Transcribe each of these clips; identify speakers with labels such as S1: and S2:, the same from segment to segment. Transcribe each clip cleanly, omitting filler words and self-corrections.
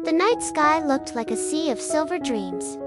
S1: The night sky looked like a sea of silver dreams.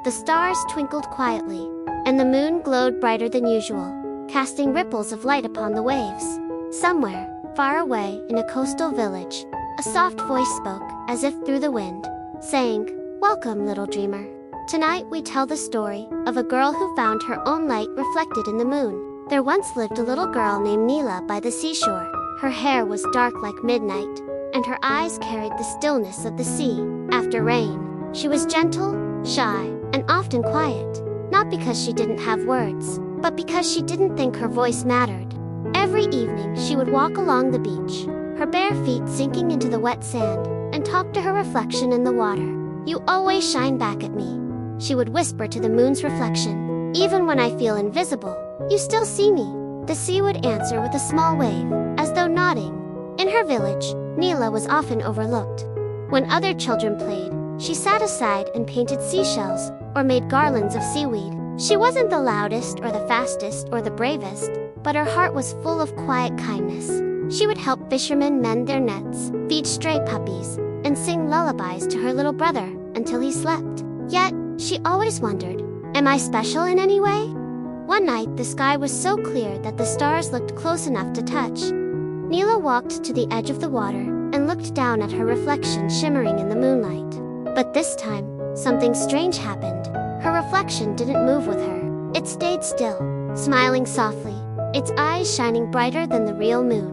S1: The stars twinkled quietly, and the moon glowed brighter than usual, casting ripples of light upon the waves. Somewhere, far away in a coastal village, a soft voice spoke, as if through the wind, saying, "Welcome, little dreamer. Tonight we tell the story of a girl who found her own light reflected in the moon. There once lived a little girl named Nila by the seashore. Her hair was dark like midnight, and her eyes carried the stillness of the sea after rain. She was gentle, shy, and often quiet, not because she didn't have words, but because she didn't think her voice mattered. Every evening she would walk along the beach, her bare feet sinking into the wet sand, and talk to her reflection in the water. "You always shine back at me," she would whisper to the moon's reflection. "Even when I feel invisible, you still see me." The sea would answer with a small wave, as though nodding. In her village, Nila was often overlooked. When other children played, she sat aside and painted seashells or made garlands of seaweed. She wasn't the loudest or the fastest or the bravest, but her heart was full of quiet kindness. She would help fishermen mend their nets, feed stray puppies, and sing lullabies to her little brother until he slept. Yet, she always wondered, am I special in any way? One night, the sky was so clear that the stars looked close enough to touch. Nila walked to the edge of the water and looked down at her reflection shimmering in the moonlight. But this time, something strange happened. Her reflection didn't move with her. It stayed still, smiling softly, its eyes shining brighter than the real moon.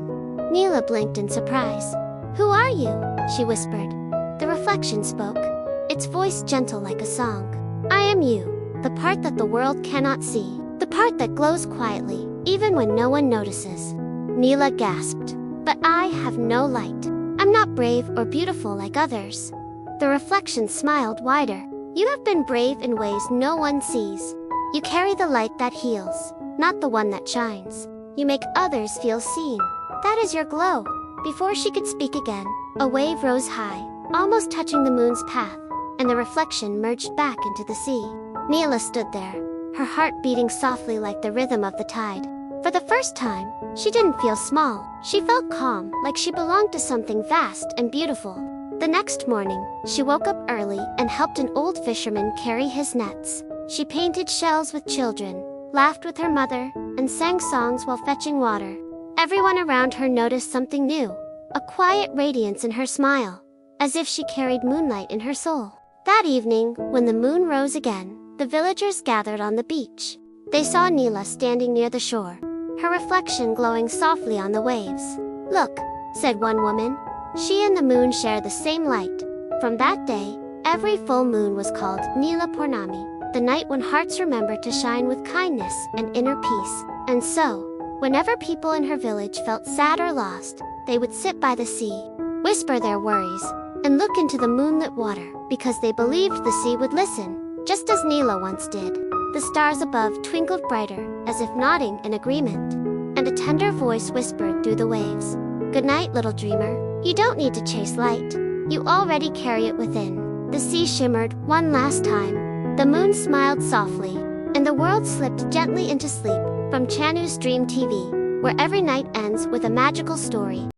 S1: Nila blinked in surprise. "Who are you?" she whispered. The reflection spoke, its voice gentle like a song. "I am you, the part that the world cannot see, the part that glows quietly, even when no one notices." Nila gasped. "But I have no light. I'm not brave or beautiful like others." The reflection smiled wider. "You have been brave in ways no one sees. You carry the light that heals, not the one that shines. You make others feel seen. That is your glow." Before she could speak again, a wave rose high, almost touching the moon's path, and the reflection merged back into the sea. Nila stood there, her heart beating softly like the rhythm of the tide. For the first time, she didn't feel small. She felt calm, like she belonged to something vast and beautiful. The next morning, she woke up early and helped an old fisherman carry his nets. She painted shells with children, laughed with her mother, and sang songs while fetching water. Everyone around her noticed something new, a quiet radiance in her smile, as if she carried moonlight in her soul. That evening, when the moon rose again, the villagers gathered on the beach. They saw Nila standing near the shore, her reflection glowing softly on the waves. "Look," said one woman, "she and the moon share the same light." From that day, every full moon was called Nila Purnami, the night when hearts remember to shine with kindness and inner peace. And so, whenever people in her village felt sad or lost, they would sit by the sea, whisper their worries, and look into the moonlit water, because they believed the sea would listen, just as Nila once did. The stars above twinkled brighter, as if nodding in agreement, and a tender voice whispered through the waves, "Good night, little dreamer. You don't need to chase light. You already carry it within." The sea shimmered one last time, the moon smiled softly, and the world slipped gently into sleep. From Chanu's Dream TV, where every night ends with a magical story.